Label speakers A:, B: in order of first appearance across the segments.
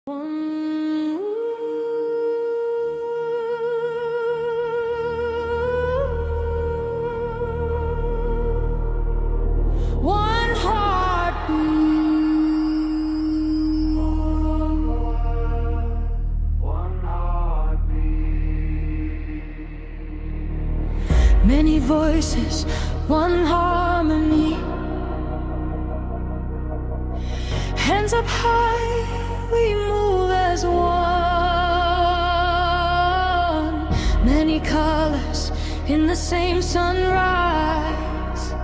A: One heartbeat. Many voices, one harmony. Hands up high, we move as one. Many colors in the same sunrise.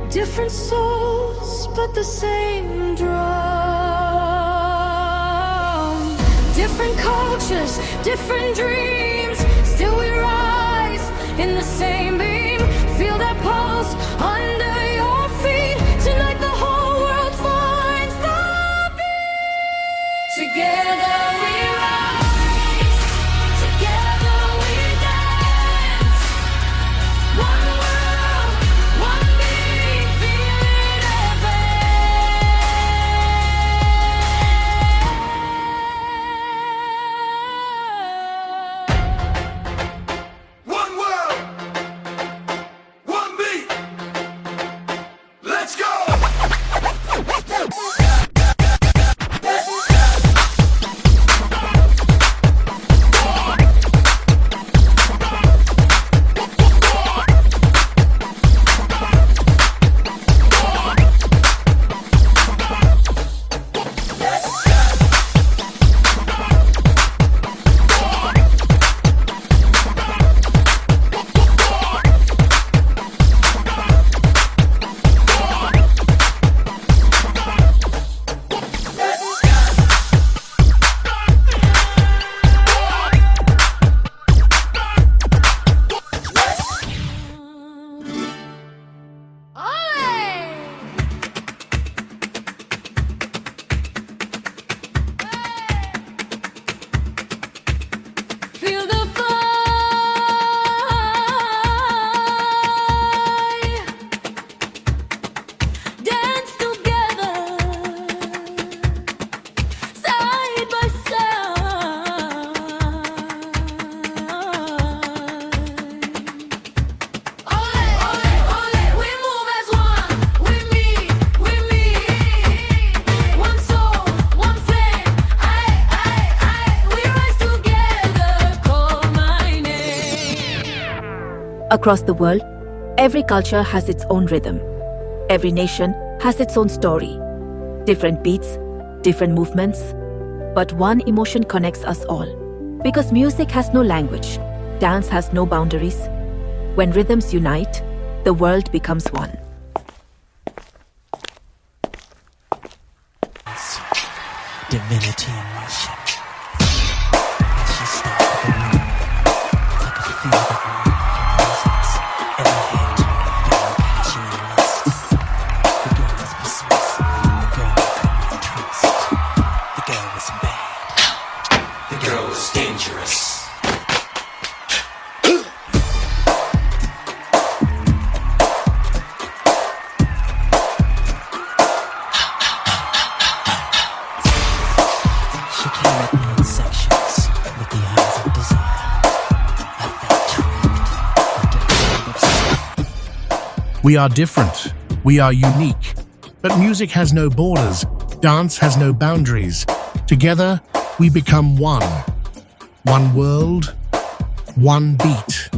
A: Different souls, but the same drum. Different cultures, different dreams. Still we rise in the same beam. Feel that pulse under your feet. Tonight the whole world finds the beat. Together we rise. Together we dance. One world, one beat. Feel it
B: One world, one beat. Let's go.
A: Feel the fire. Dance together, side by side. Ole, ole, ole, we move as one. We meet, one soul, one flame. We rise together. Call my name.
C: Across the world, every culture has its own rhythm. Every nation has its own story. Different beats, different movements. But one emotion connects us all. Because music has no language, dance has no boundaries. When rhythms unite, the world becomes one.
D: Divinity in motion. She stopped the room. I could feel the presence. Every hand feeling passion and lust. The girl was persuasive. The girl I could not trust. The girl was bad.
B: The girl was dangerous.
D: She came at me in sections with the eyes of desire. I felt trapped under the web of sin.
E: We are different. We are unique. But music has no borders. Dance has no boundaries. Together, we become one. One world, one beat.